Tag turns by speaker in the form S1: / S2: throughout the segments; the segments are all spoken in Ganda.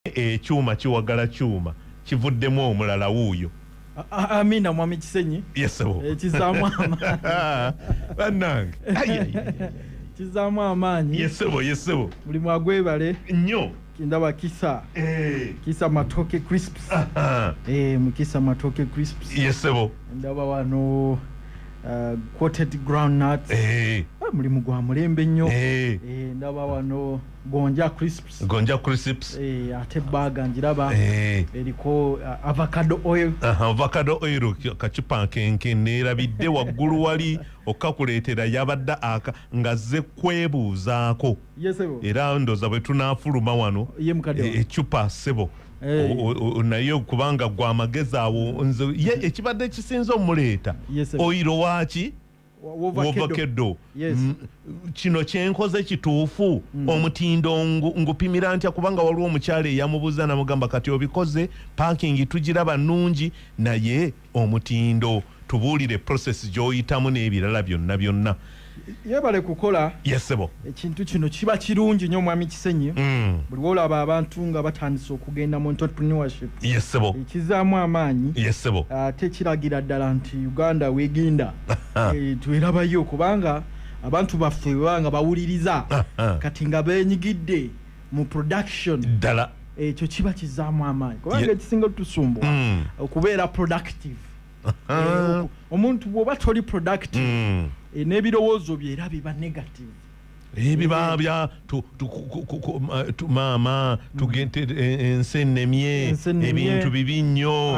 S1: Ekyuma kiwagala kyuma kivuddemu omulala wuuyo.
S2: Amina mwami Kisenyi.
S1: Yesebo.
S2: Kizaamu amaanyi.
S1: Bannange.
S2: Kizaamu amaanyi.
S1: Yesebo.
S2: Mulimu agwebale.
S1: Nnyo.
S2: Kindaba kisa. Kisa matoke crisps. Mukisa matoke crisps.
S1: Yesebo.
S2: Ndaba wano coated groundnuts. Mulimu gwa mulembe nnyo. Ndaba wano gonja crisps. Ate baga njiraba. Eriko avocado oil.
S1: Avocado oil kachupa nkenke nerabidde waggulu wali okakuleetera yabadda aka ngaze kwebuuzaako.
S2: Yesebo.
S1: Era ndoza bwe tunaafuluma wano. Echupa sebo. Naye kubanga gwa amagezi awo nze ye ekibadde kisinza omuleeta. Oiro waki? Avocado. Kino kyenkoze kituufu omutindo ngupimira ntya kubanga waliwo omukyala eyamubuuza namugamba kati obikoze parking tugiraba nnungi naye omutindo tubuulire process gy'oyitamu n'ebirala byonna.
S2: Yebale kukola.
S1: Yesebo.
S2: Ekintu kino kiba kirungi nnyo mwami Kisenyi. Buli olaba abantu nga batandise okugenda mu entrepreneurship.
S1: Yesebo.
S2: Ekizaamu amaanyi.
S1: Yesebo.
S2: Ate kiragira ddala nti Uganda weegenda. Twerabayo kubanga abantu baffe banga bawuliriza kati nga beenyigidde mu production.
S1: Ddala.
S2: Ekyo kiba kizaamu amaanyi. Kubanga ekisinga tusumbwa okubeera productive. Omuntu bw'oba toli productive. N'ebirowoozo bye era biba negative.
S1: Ebiba bya maama tugente ensennemye ebintu bibi nnyo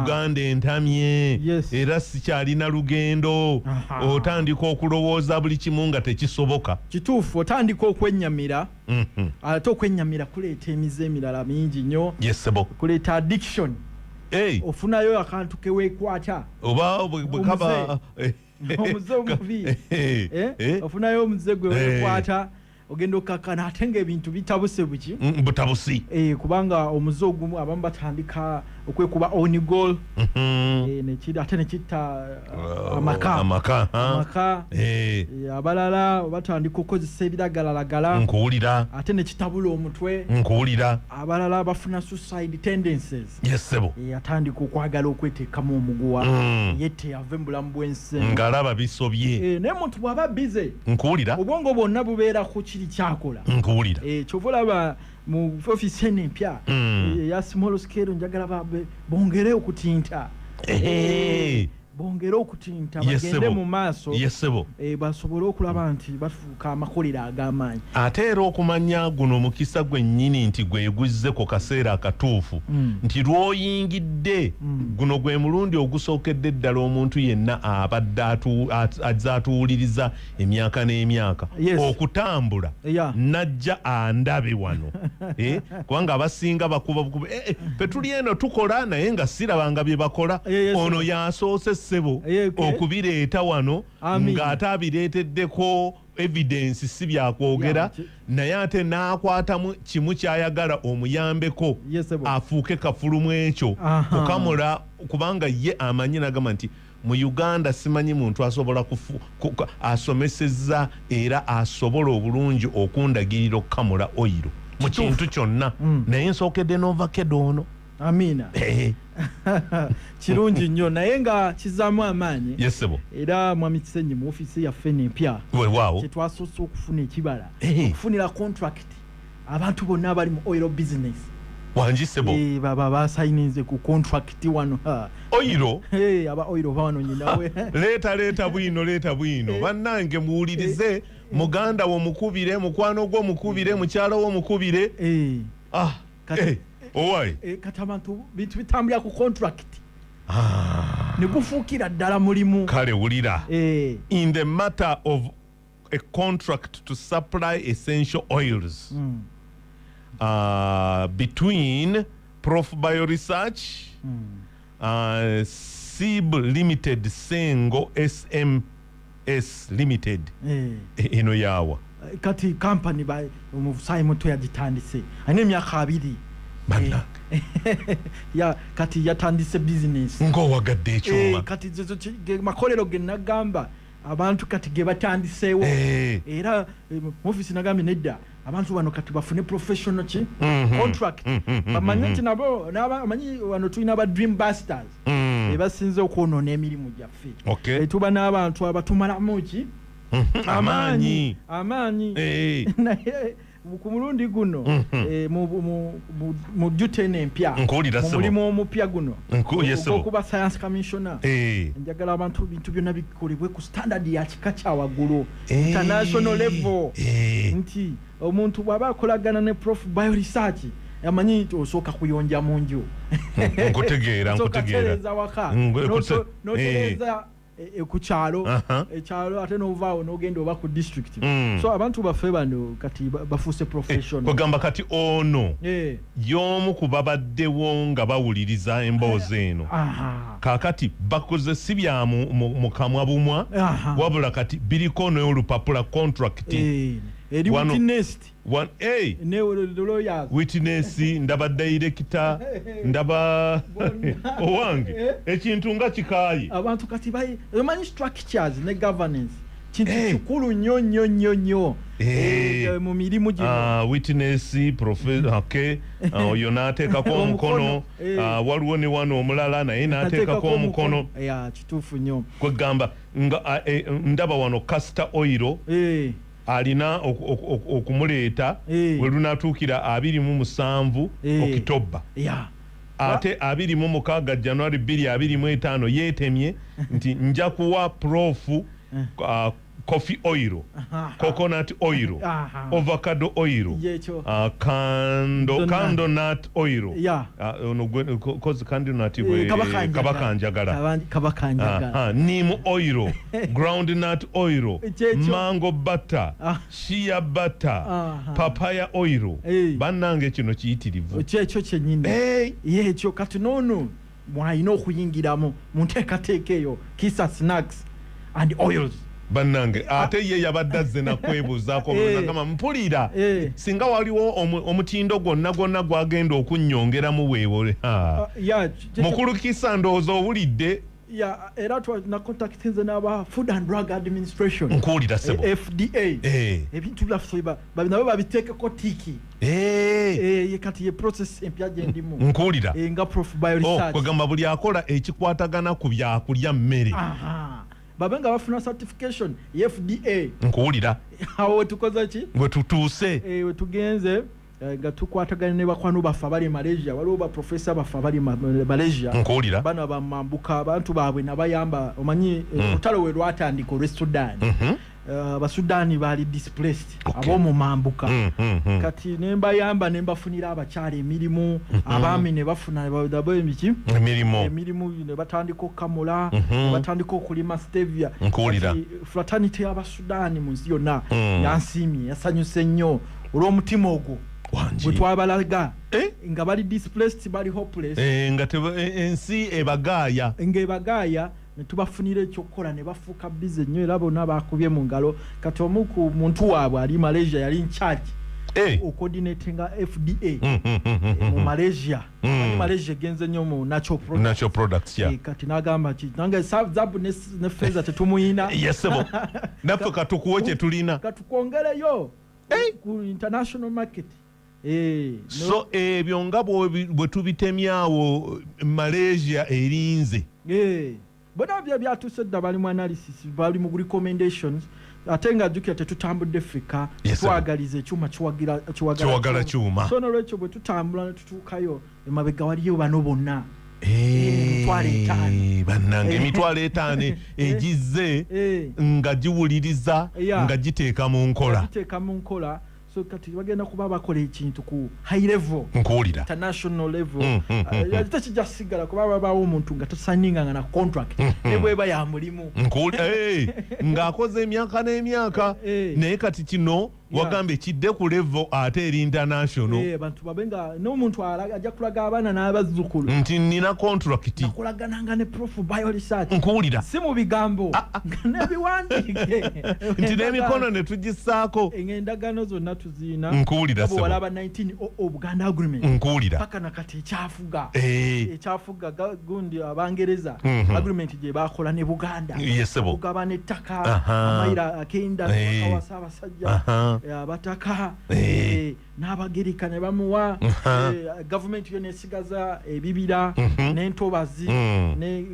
S1: Uganda entamye era sikyalina lugendo otandika okulowooza buli kimu nga tekisoboka.
S2: Kituufu otandika okwennyamira ate okwennyamira kuleeta emize emirala mingi nnyo.
S1: Yesebo.
S2: Kuleeta addiction. Ofunayo akantu keweekwata
S1: oba bwekaba
S2: omuze omubi ofunayo omuze gwe weekwata ogenda okkakkana ate ng'ebintu bitabuse buki
S1: butabusi
S2: kubanga omuze ogumu abamu batandika okwekuba on goal ate nekitta amaka abalala batandika okukozesa ebiragalalagala
S1: nkuwulira
S2: ate nekitabula omutwe
S1: nkuwulira
S2: abalala bafuna suicide tendencies.
S1: Yesebo.
S2: Atandika okwagala okweteekamu omuguwa yette ave mu bulamu bw'ensi
S1: ngalaba bisobye
S2: naye muntu bw'aba bize
S1: nkuwulira
S2: obwongo bwonna bubeera ku kiri kyakola
S1: nkuwulira
S2: kyova olaba mu office eno empya ya small scale njagala bongere okutinta bongere okutinta bagende mu maaso basobole okulaba nti bafuuka amakolero ag'amaanyi.
S1: Ate era okumanya guno mukisa gwennyini nti gweguzze ku kaseera akatuufu nti lw'oyingidde guno gwe mulundi ogusookedde ddala omuntu yenna abadde azze atuwuliriza emyaka n'emyaka okutambula najja andabe wano kubanga abasinga bakuba petuli eno tukola naye nga sirabanga bye bakola ono yasoose sebo okubireeta wano ng'ate abireeteddeko evidence si byakwogera naye ate n'akwatamu kimu kyayagala omuyambeko afuuke kafulumu ekyo kukamula kubanga ye amanyi nagamba nti mu Uganda simanyi muntu asobola asomesezza era asobola obulungi okundagirira okukamula oyiro mu kintu kyonna naye nsookedde n'ovakado ono.
S2: Amina. Kirungi nnyo naye nga kizaamu amaanyi.
S1: Yesebo.
S2: Era mwami Kisenyi mu ofisi yaffe n'empya kyetwasoose okufuna ekibala okufunira contract abantu bonna abali mu oil business.
S1: Wanjisebo.
S2: Baba basayininze ku contract wano.
S1: Oiro?
S2: Aba oiro bano nyinawe.
S1: Leeta bwino. Bannange muwulirize muganda wo mukubire mukwano gwo mukubire mukyalo wo mukubire. Owai.
S2: Kati abantu bintu bitambulira ku contract. Ne gufuukira ddala mulimu.
S1: Kale wulira. In the matter of a contract to supply essential oils between Prof Bioresearch SIB Limited Sengo SMS Limited eno yawa
S2: kati company by omusayi muto yagitandise ane emyaka 2 ya kati yatandise business
S1: ng'owagadde ekyuma
S2: kati makolero ge nagamba abantu kati ge batandiseewo era office nagambye nedda abantu bano kati bafune professional contract bamanyi nti nabo amanyi wano tulina aba dream busters basinze okwonoona emirimu gyaffe tuba n'abantu abatumalamu ki amaanyi naye ku mulundi guno mu jutene empya mulimu omupya guno okuba science commissioner njagala abantu bintu byonna bikolebwe ku standard ya kika kya waggulu international level nti omuntu bw'aba akolagana ne prof bioresearch amanyi nti osooka kuyonja mu nju
S1: nkutegeera
S2: waka notereza ku kyalo ekyalo ate n'ovaawo n'ogenda oba ku district so abantu baffe bano kati bafuuse professional
S1: kwegamba kati ono y'omu ku babaddewo nga bawuliriza emboozi eno kaakati bakoze si bya mu kamwa bumwa wabula kati biriko n'olupapula contract
S2: eri witnessed
S1: witness ndaba director ndaba owange ekintu nga kikaayi
S2: abantu kati bamanyi structures ne governance kintu kikulu nnyo mu mirimu gino
S1: witness professor oyo n'ateekako omukono waliwo ne wano omulala naye n'ateekako omukono
S2: kituufu nnyo
S1: kwegamba ndaba wano castor oil alina okumuleeta we lunatuukira 27 Okitoba ate 26 January 2025 yeetemye nti nja kuwa prof coffee oil, coconut oil, avocado oil, candle nut oil. Cause candle nut kabakanjagala. Neem oil, groundnut oil, mango butter, shea butter, papaya oil. Bannange kino kiyitirivu.
S2: Kyekyo kyennyini. Yekyo kati nono mwalina okuyingiramu munteekateeka eyo kisa snacks and oils.
S1: Bannange ate ye yabadde azze nakwebuuzaako kama mpulira singa waliwo omutindo gwonna gwagenda okunnyongeramu weewole mukulukisa ndowooza owulidde
S2: era nakontaktinze n'aba Food and Drug Administration
S1: nkuwulira sebo
S2: FDA ebintu byaffe nabo babiteekeko tiiki kati ye process empya gye ndimu
S1: nkuwulira
S2: nga Prof Bioresearch
S1: kwegamba buli akola ekikwatagana ku byakulya mmere
S2: babenga bafuna certification FDA
S1: nkuwulira
S2: awo tukoza ki
S1: bwe tutuuse
S2: we tugenze nga tukwatagana ne bakwano baffe abali Malaysia waliwo ba professor baffe abali Malaysia
S1: nkuwulira
S2: bano bamambuka abantu baabwe nabayamba omanyi olutalo we lwatandika olw'e Sudan abasudani bali displaced abomu mambuka kati nembayamba nembafunira abakyala emirimu abaami ne bafuna emirimu ne batandika okamula ne batandika okulima stevia fraternity y'abasudani mu nsi yonna yansiimye yasanyuse nnyo olw'omutima ogwo bwe twabalaga nga bali displaced bali hopeless
S1: nga ensi ebagaaya
S2: ne tubafunira ekyokukola ne bafuuka bize nnyo era bonna bakubye mu ngalo kati omu ku muntu waabwe ali Malaysia yali in charge coordinatinga FDA mu Malaysia Malaysia genze nnyo mu natural products kati nagamba ki nange zabu ne feza tetumuyina
S1: yesebo naffe katukuwe kye tulina
S2: katukwongerayo ku international market
S1: so ebyo nga bwe tubitemyawo Malaysia erinze
S2: bona byatuuse dda bali mu analysis bali mu recommendations ate nga jjukira tetutambudde Africa twagaliza ekyuma kiwagala
S1: kyuma
S2: so nolwekyo bwe tutambula ne tutuukayo emabega waliyo bano bonna
S1: bannange emitwalo 5 egizze nga giwuliriza nga giteeka mu nkola so kati bagenda kuba bakola ekintu ku high level nkuwulira
S2: international level tekijja sigala kuba babawo omuntu nga tosaninga na contract ne bweba ya mulimu ng'akoze emyaka n'emyaka naye kati kino wagambe kidde ku level ate eri international bantu babenga n'omuntu ajja kulaga abaana n'abazzukulu
S1: nti nina contract
S2: nakulagananga ne Prof Bioresearch
S1: nkuwulira
S2: si mu bigambo n'ebiwandiike
S1: nti n'emikono ne tugissaako
S2: endagaano zonna tuziina
S1: nkuwulira
S2: sebo walaba 19 Buganda agreement
S1: nkuwulira
S2: paka nakati ekyafuga gundi Abangereza agreement gye bakola ne Buganda kugabana ettaka amayira akenda awasa abasajja abataka n'abagereka ne bamuwa gavumenti yo nesigaza ebibira n'entobazi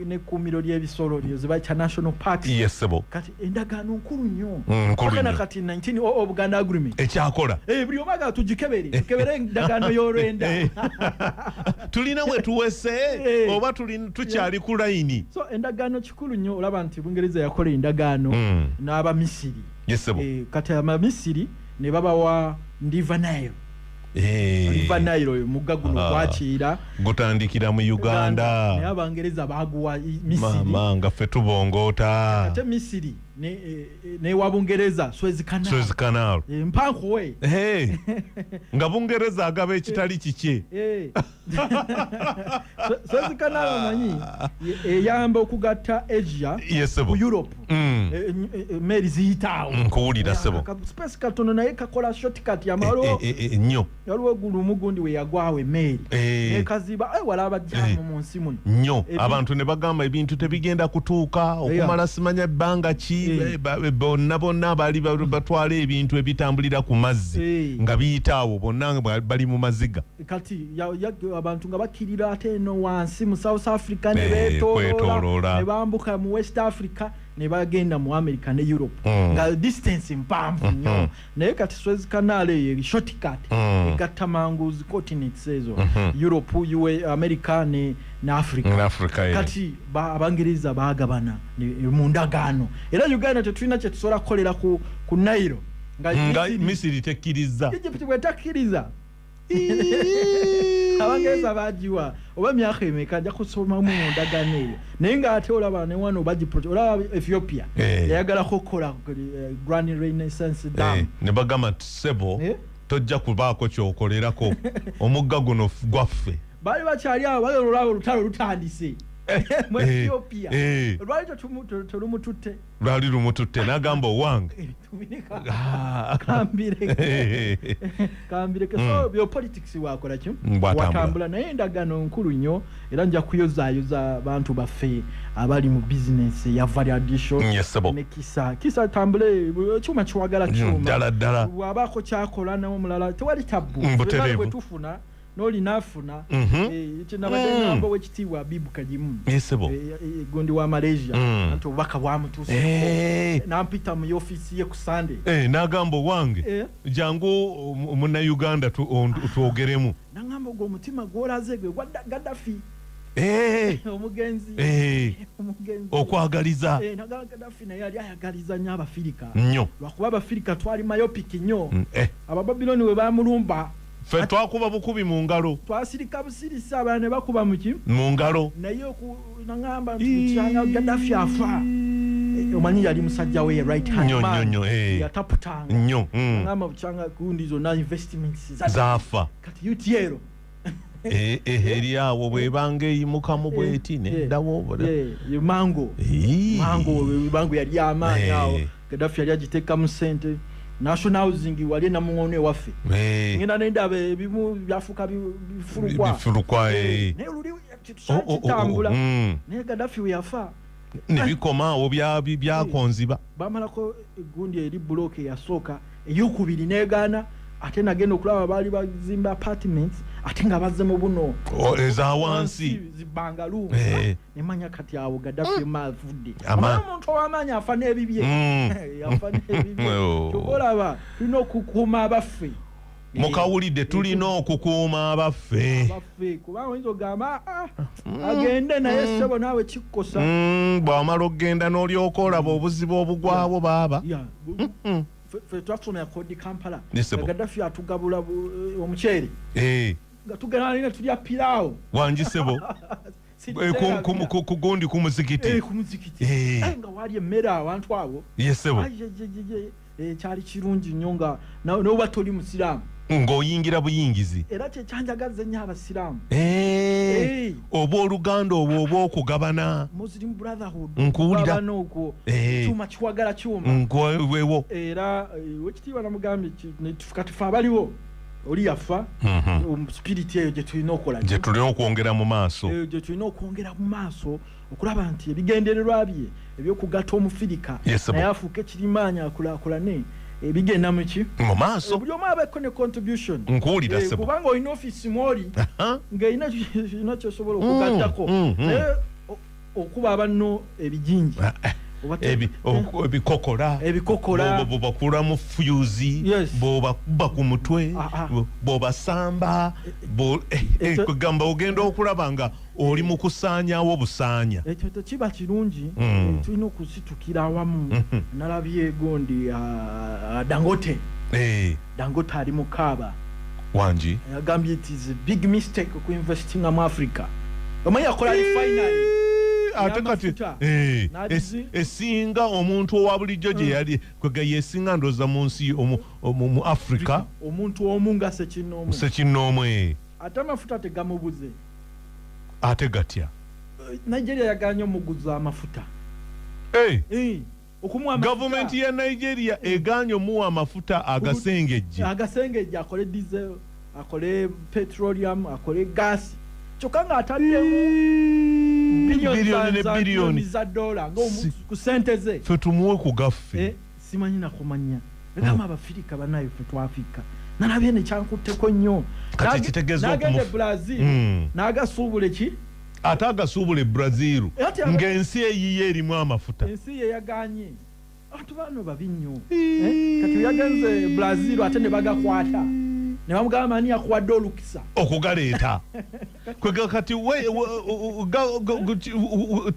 S2: n'ekkuumiro ly'ebisolo lyo zibayita national parks kati endagaano nkulu nnyo kakana kati 19 Buganda agreement
S1: ekyakola
S2: buli omaga tukebere endagaano y'olwenda
S1: tulina we tuwese oba tukyali ku layini
S2: so endagaano kikulu nnyo olaba nti Bungereza yakola endagaano n'Abamisiri kati Abamisiri ne babawa River Nile River Nile mugga guno gwakiira
S1: gutandikira mu Uganda
S2: naye Abangereza baguwa Misiri
S1: mama nga ffe tubongoota
S2: ate Misiri ne wa Bungereza Suez Canal mpanko we
S1: nga Bungereza agaba ekitali kikye
S2: Suez Canal manyi eyamba okugatta Asia ku Europe meri ziyitaawo
S1: nkuwulira sebo
S2: space katono naye kakola shortcut yamalo
S1: nnyo
S2: yaliwo gulumu gundi we yagwawe meri ekaziba wala abajjamu mu nsi muno
S1: nnyo abantu ne bagamba ebintu tebigenda kutuuka okumala simanya bbanga ki bonna bali batwala ebintu ebitambulira ku mazzi nga biyitaawo bonna bali mu maziga
S2: kati abantu nga bakirira ate eno wansi mu South Africa ne beetoloola ne bambuka mu West Africa ne bagenda mu America ne Europe nga distance mpanvu nnyo naye kati Suez Canal eyo shortcut egatta manguzi continents ezo Europe America ne Africa kati Abangereza bagabana mu ndagaano era Uganda tetulina kye tusobola kukolera ku Nile
S1: nga Misiri tekkiriza
S2: Egypt bwetakkiriza Abangereza bajiwa oba myaka emeka ajja kusoma mu ndagaano eyo naye nga ate olaba ne wano olaba Ethiopia yayagala kukola Grand Renaissance Dam
S1: ne bagamba sebo tojja kubaako kyokolerako omugga guno gwaffe
S2: bali bakyali abo balolaba olutalo lutandise mu Ethiopia lwali tolumututte
S1: lwali lumututte n'agamba owange
S2: kambire so biopolitics wakola ki watambula naye endagaano nkulu nnyo era nja kuyozaayoza abantu baffe abali mu business ya variation nekisa tambule kyuma kiwagala kyuma bw'abaako kyakola n'omulala tewali tabbu bwe tufuna n'olinafuna kinabadde nambo wekitiibwa Abibu Kajimu gundi wa Malaysia anti obubaka bwamutuuse nampita mu office ye ku Sunday
S1: n'agamba owange jangu munnauganda twogeremu
S2: n'agamba ogwo omutima gw'olaze gwe gwa Gaddafi omugenzi
S1: okwagaliza
S2: Gaddafi naye yali ayagaliza nnyo Abafirika
S1: nnyo
S2: lwakuba Abafirika twali myopic nnyo Abababiloni we bamulumba
S1: fe twakuba bukubi mu ngalo
S2: twasirika busirisa abana ne bakuba
S1: mu ngalo
S2: naye nangamba ntukyanga Gaddafi afa omanyi yali musajja we right hand man yataputanga
S1: nnyo
S2: nangamba bukyanga gundi zonna investments
S1: zafa
S2: kati UTL
S1: eri awo bwebanga eyimukamu bweti neddawo
S2: mango yali amaanyi awo Gaddafi yali agiteekamu ssente National Housing wali na muone waffe ngina nenda ebimu byafuka bifurukwa
S1: ne
S2: luli kitambula ne Gaddafi yafa
S1: ne bikoma awo byakonziba
S2: bamalako gundi eri block yasooka eyokubiri negana ate nagenda okulaba bali bazimba apartments ate nga bazzemu buno
S1: eza wansi
S2: zibangalu nemanya kati awo Gaddafi mavudde omuntu ow'amaanyi afa n'ebibye yafa n'ebibye tukolaba tulina okukuuma abaffe
S1: mukawulidde tulina okukuuma abaffe
S2: kubanga oyinza ogamba agende naye ssebo naawe kikkosa
S1: bw'amala okgenda n'olyoka olaba obuzibu obugwawo baaba
S2: fe twasomera kodi Kampala Gaddafi atugabula omuceere nga tugenda nina tulya pilaawo
S1: wangisebo kugundi kumuzikiti
S2: nga wali emmere abantu abo
S1: yesebo
S2: kyali kirungi nnyo nga noba toli musiraamu
S1: ng'oyingira buyingizi
S2: era kyekyanjagaza nnyo Abasiraamu
S1: oba oluganda obwo oba okugabana
S2: Muslim Brotherhood
S1: nkuwulira
S2: kyuma kiwagala kyuma
S1: nkwewo
S2: era wekitiibwa namugambye katufe abaliwo oli yafa spirit eyo gye tulina okukola
S1: gye tulina okwongera mu maaso
S2: gye tulina okwongera mu maaso okulaba nti ebigendererwa bye ebyokugatta Omufirika naye afuuke ekirimaanyi akulaakulane ebigenda muki
S1: mu maaso
S2: buli omu abeeko ne contribution
S1: nkuwulira sebo
S2: kubanga olina ofiisi mwoli ng'erina kyosobola okugattako okuba abanno ebijinji
S1: ebikokola bw'obakula mu fuyuzi bw'obakuba ku mutwe bw'obasamba kugamba ogenda okulaba nga oli mu kusaanyawo busaanya
S2: ekyo tekiba kirungi tulina okusitukira awamu nalabye gondi Dangote ali mu kaaba
S1: wangi
S2: agambye it is a big mistake okuinvestinga mu Africa omanyi akola refinery
S1: ate kati esinga omuntu owa bulijjo gye yali kwega yesinga ndoza mu nsi mu Africa
S2: omuntu omu nga
S1: sekinoomu
S2: ate amafuta tegamubuze
S1: ate gatya
S2: Nigeria yaganye omuguza amafuta
S1: gavumenti ya Nigeria eganye omuwa amafuta agasengejje
S2: akole diesel akole petroleum akole gas kyokka nga ataddemu biliyoni za dola ku sente ze
S1: fe tumuwe ku gaffe
S2: simanyi nakumanya egamba abafirika banaye fe twafika nalabye nekyankutteko nnyo nagende Brazil n'agasuubula ki
S1: ate agasuubula Brazil ng'ensi eyiye erimu amafuta
S2: ensi ye yaganye abantu bano babi nnyo kati yagenze Brazil ate ne bagakwata ne bamugamba ani yakuwadde olukisa
S1: okugaleeta kwega kati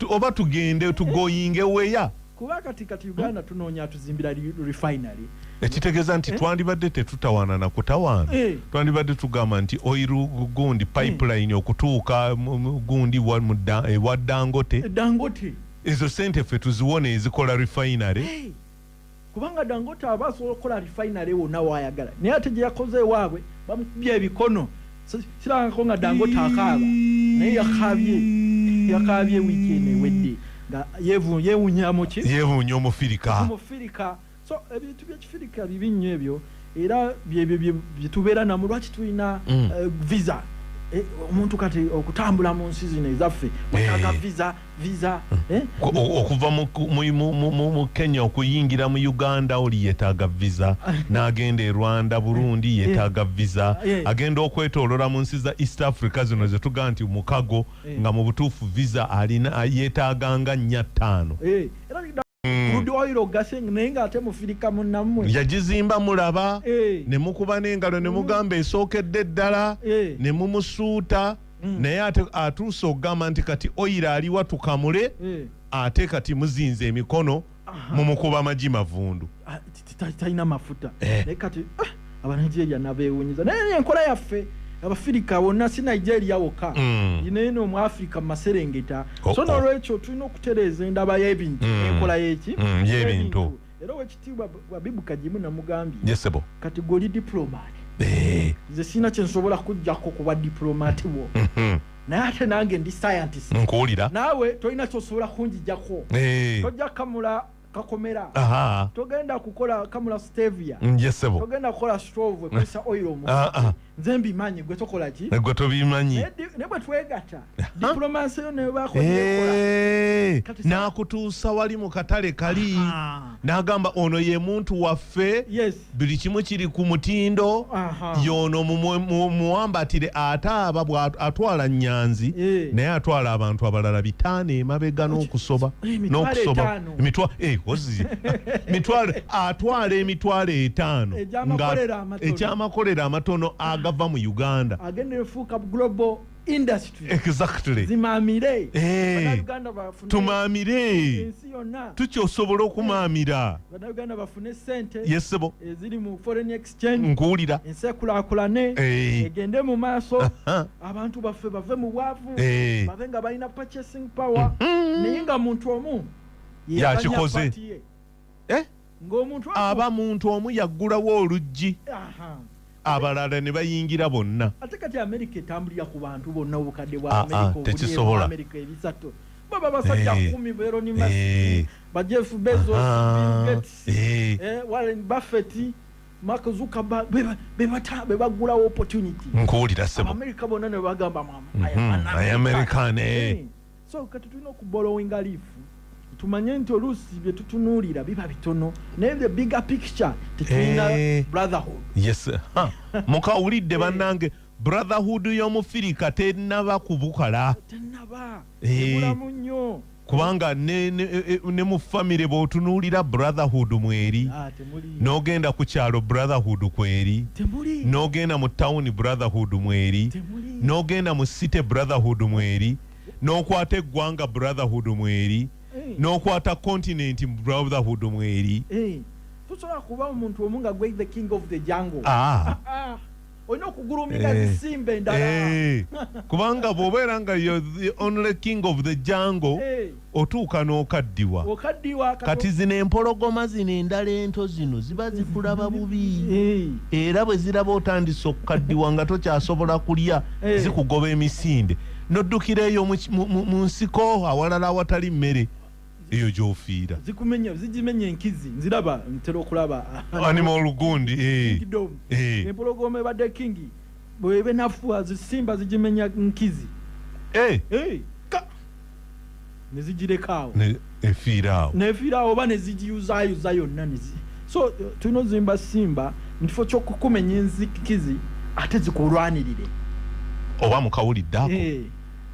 S1: oba tugende tugoyinge weya
S2: kuba kati Uganda tunoonya tuzimbira refinery
S1: ekitegeeza nti twandibadde tetutawaana na kutawaana twandibadde tugamba nti oiru gundi pipeline okutuuka gundi wa Dangote ezo sente ffe tuziwone ezikola refinery
S2: kubanga Dangote abasobola okukola refinery wonna waayagala naye ate gye yakoze ewaabwe bamukubye ebikono sirangako nga Dangote akaaba naye yakaabye wiiki eno ewedde nga yeewuunyamu ki
S1: yeewuunya omufirika
S2: so ebintu by'ekifirika bibi nnyo ebyo era byetubeera namu lwaki tulina visa omuntu kati okutambula mu nsi zino ezaffe wetaaga visa
S1: okuva mu Kenya okuyingira mu Uganda oli yetaaga visa n'agenda e Rwanda Burundi yetaaga visa agenda okwetoolola mu nsi za East Africa zino ze tuga nti mukago nga mu butuufu visa alina yeetaaganga 4-5
S2: Crude oil gassing nenga ate mufirika munnammwe
S1: yagizimba mulaba ne mukuba n'engalo ne mugamba esookedde ddala ne mumusuuta naye ate atuuse okugamba nti kati oyira aliwa tukamule ate kati muzinze emikono mumukuba amagi mavundu
S2: talina mafuta naye kati Abanigeria nabeewunyiza naye enkola yaffe abafirika bonna si Nigeria wokka ino mu Africa maserengeta so n'olwekyo tulina okutereeza endaba y'ebintu enkola y'ebintu era wekitiibwa Babibu Kajimu namugambye kati goli diplomat nze sina kye nsobola kujjako kuba diplomat wo naye ate nange ndi scientist
S1: nkuwulira
S2: naawe tolina kyosobola kunjijjako tojja kamula kakomera togenda kukola kamula stevia togenda kukola stove kwisa oil omuka nze mbimanyi gwe tokola ki
S1: gwe tobimanyi
S2: ne bwe twegatta diplomasi yo ne bakola
S1: n'akutuusa wali mu katale kali n'agamba ono ye muntu waffe buli kimu kiri ku mutindo y'ono muwambatire ate aba bw'atwala nnyanzi naye atwala abantu abalala 5 emabega n'okusoba mitwalo atwala emitwalo 5 ekyamakolero amatono agava mu Uganda
S2: agenda efuuka global industry
S1: exactly
S2: zimamire
S1: tumamire tukyosobola okumamira
S2: Uganda bafune sente
S1: yesebo
S2: eziri mu foreign exchange
S1: nkuwulira
S2: ensekulakulane egende mu maaso abantu baffe bave mu bwavu bave nga balina purchasing power naye nga muntu omu
S1: yakikoze aba muntu omu yaggulawo oluggi abalala ne bayingira bonna
S2: ate kati America etambulira ku bantu bonna obukadde bwa America
S1: tekisobola
S2: America ebisatu baba basajja 10 Veroni Musk ba Jeff Bezos Bill Gates Warren Buffett Mark Zuckerberg be bagulawo opportunity
S1: nkuwulira sebo
S2: America bonna ne bagamba mama
S1: ay American
S2: so kati tulina okuborrowinga leaf tumanye nti oluusi bye tutunuulira biba bitono naye the bigger picture tetulina brotherhood.
S1: Yes. Mukawulidde bannange brotherhood y'omufirika tennaba kubukala.
S2: Tennaba. Mulamu nnyo.
S1: Kubanga ne mu family bw'otunuulira brotherhood mweri, n'ogenda ku kyalo brotherhood kweri, n'ogenda mu town brotherhood mweri, n'ogenda mu city brotherhood mweri, n'okwata eggwanga brotherhood mweri, n'okwata continent brotherhood mweri.
S2: Tusobola kuba omuntu omu nga gwe the king of the jungle. Olina okugulumiga zisimba endala.
S1: Kubanga bw'obeera nga you're the only king of the jungle, otuuka n'okaddiwa. Kati zino empologoma zino endala ento zino ziba zikulaba bubi. Era bwe ziraba otandise okukaddiwa nga tokyasobola kulya, zikugoba emisinde. N'oddukira eyo mu nsiko awalala awatali mmere. Eyo gy'ofiira.
S2: Zigimenya enkizi, nziraba ntera okulaba.
S1: Animal lugundi.
S2: Empologoma ebadde kingi, bw'ebe nafuwa zisimba zigimenya nkizi. Ne zigirekawo. Nefiiraawo oba ne zigiyuzaayuza yonna. So tulina ozimba simba mu kifo ky'okukumenya enkizi ate zikulwanirire.
S1: Oba mukawulidde ako.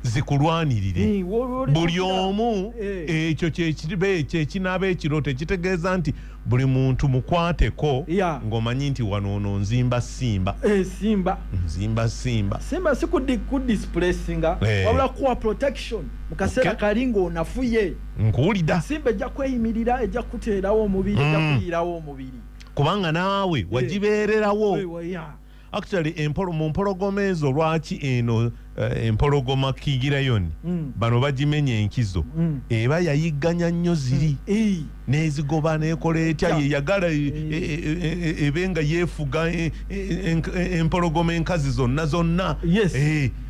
S1: Zikulwanirire buli omu ekyo kyekinaaba ekiro tekitegeeza nti buli muntu mukwateko ng'omanyi nti wano ono nzimba simba
S2: si kudisplacinga wabula kuwa protection mu kaseera kali ng'onafuye.
S1: Nkuwulira
S2: simba ejja kweyimirira, ejja kuteerawo omubiri, ejja kuyiirawo omubiri
S1: kubanga naawe wagibeererawo. Actually mu mpologoma ezo lwaki eno empologoma kigirayoni bano bagimenya enkizo eba yayigganya nnyo ziri n'ezigoba n'ekola etya yeyagala ebenga yeefuga empologoma enkazi zonna.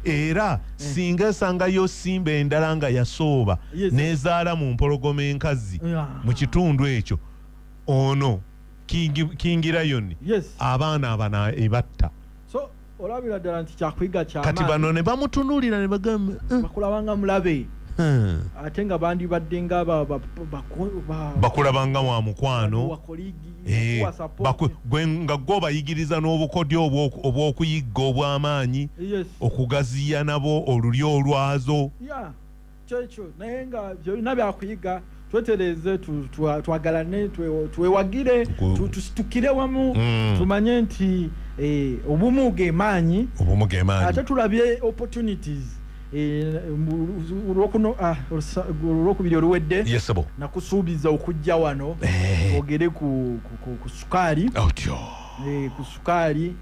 S1: Era singa esangayo simba endala nga yasooba n'ezaala mu mpologoma enkazi mu kitundu ekyo, ono kingirayoni abaana abana ebatta.
S2: So olabira ddala nti kyakuyiga kyamaanyi.
S1: Kati bano ne bamutunuulira ne bagamba
S2: bakulabanga mulabe. Ate nga bandibadde nga
S1: bakulabanga wa mukwano, nga gwe bayigiriza n'obukodyo obw'okuyigga obw'amaanyi, okugaziya nabo olulyo olwazo.
S2: Kyekyo naye nga byonna byakuyiga twetereze twagalane twewagire tukire wamu tumanye nti obumu ge maanyi ate tulabye opportunities olwokubiri oluwedde nakusuubiza okujja wano ogere ku sukaali ku sukaali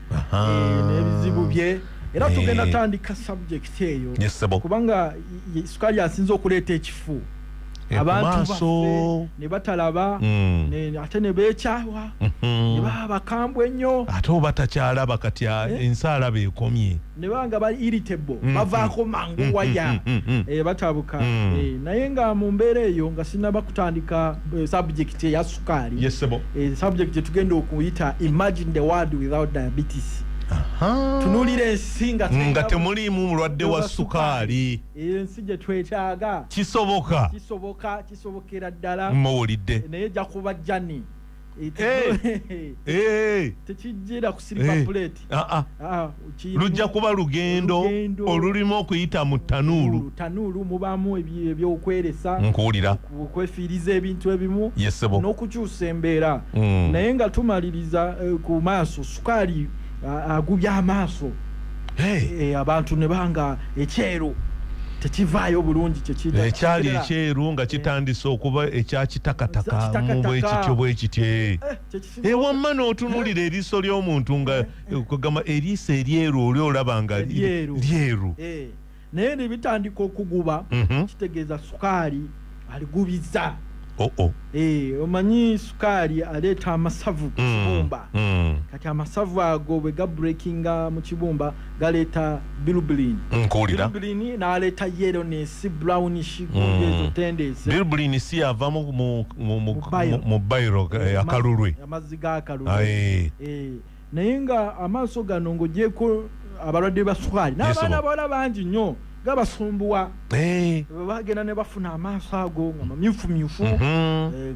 S2: n'ebizibu bye era tugenda tandika subject eyo kubanga sukaali asinze okuleeta ekifu. Abantu baffe ne batalaba ate ne beekyawa ne baba bakambwe ennyo
S1: ate oba takyalaba kati ensaala beekomye
S2: ne banga bali irritable bavaako mangu waya batabuka naye nga mu mbeera eyo nga sinaba kutandika subject eya sukaali subject tugenda okuyita imagine the world without diabetes. Tunuulira ensi nga
S1: temuliimu mulwadde wa sukaali.
S2: Ensi gye twetaaga kisobokera ddala
S1: muwulidde
S2: naye ejja kuba jani tekijjira ku silver plate.
S1: Lujja kuba lugendo olulimu okuyita mu tanuulu
S2: mubamu ebyokweresa
S1: nkuwulira
S2: okwefiiriza ebintu ebimu n'okukyusa embeera naye nga tumaliriza ku maaso sukaali agubya amaaso abantu ne banga ekyeru tekivaayo bulungi
S1: ekyali ekyeru nga kitandise okuba ekyakitakataka mu bwekityo wamma n'otunuulira eriiso ly'omuntu nga kugamba eriiso eryeru oli olaba nga lyeru
S2: naye ne bitandika okuguba kitegeeza sukaali aligubiza. Omanyi sukaali aleeta amasavu ku kibumba kati amasavu ago bwe gabreakinga mu kibumba galeeta bilirubin n'aleeta yellowness brownish ezo tendency.
S1: Bilirubin si yava mu bayiro akalulwe
S2: amazzi g'akalulwe naye nga amaaso gano ng'ogyeko abalwadde ba sukaali n'abaana bawala bangi nnyo gabasumbuwa bagenda ne bafuna amaaso ago nga mamyufu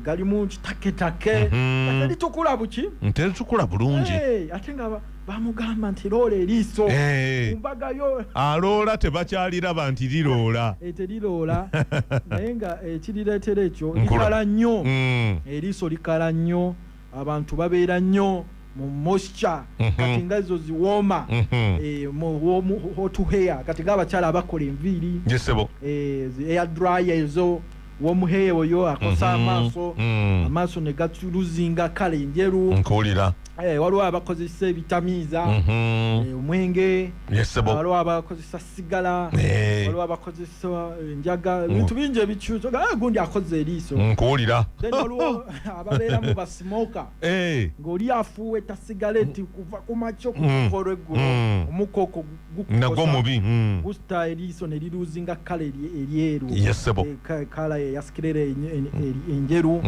S2: galimu kitaketake litukula buki
S1: nteritukula bulungi
S2: ate nga bamugamba nti loola eriiso mbaga yo
S1: aloola tebakyaliraba nti liroola
S2: teriroola naye nga ekirireetera ekyo likala nnyo eriiso likala nnyo abantu babeera nnyo mu moisture kati nga ezo ziwooma mu hot hair kati ng'abakyala abakola enviiri air dryer ezo w'omuheya oyo akosa amaaso ne gatuluzinga kala enjeru
S1: nkuwulira
S2: waliwo abakozesa ebitamiiza omwenge waliwo abakozesa sigala waliwo abakozesa enjaga ebintu bingi ebikyuso gundi akoze eriiso
S1: nkuwulira
S2: then waliwo ababeera mu basimoka ng'oli afuuweta sigaleti kuva ku makyo kukukolo eggulo omukka okwo
S1: nagwo mubi
S2: gusta eriiso ne liruzinga kala eryeru kala yasikirera enjeru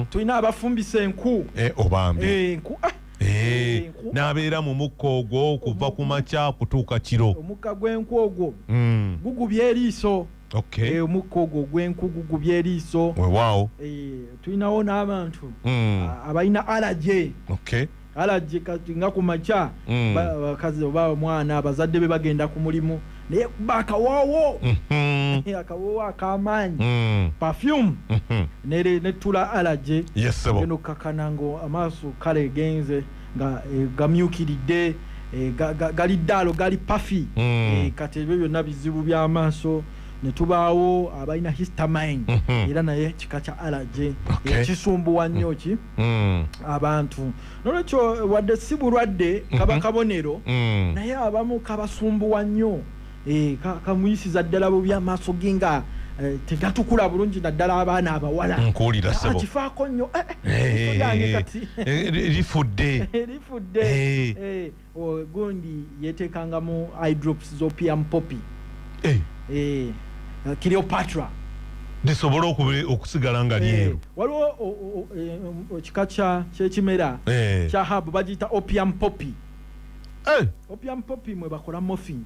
S2: tulina abafumbisa enku
S1: obambi
S2: enku
S1: n'abeera mu mukka ogwo kuva ku makya kutuuka kiro
S2: omukka gw'enku ogwo gugubya eriiso omukka ogwo gw'enku gugubya eriiso
S1: wewaawo
S2: tulinawo n'abantu abalina alaje alaje kati nga ku makya bakazi oba omwana abazadde be bagenda ku mulimu naye kuba akawoowo akawoowo ak'amaanyi perfume netula alaje geno kakana ngo amaaso kale genze nga gamyukiridde gali ddaalo gali pafi kati ebyo byonna bizibu by'amaaso ne tubaawo abalina histamine era naye kika kya alaje ekisumbuwa nnyo ki abantu nolwekyo wadde si bulwadde kaba kabonero naye abamu kabasumbuwa nnyo kamuyisiza ddala bubi amaaso ge nga tegatukula bulungi naddala abaana abawala
S1: nkuwulira sebo
S2: kifaako nnyo
S1: lifudde
S2: gundi yeteekangamu eyedrops z'opium poppy Cleopatra
S1: lisobola okusigala nga lyeru
S2: waliwo kika kyekimera kya habu bagiyita opium poppy opium poppy mwe bakola morphine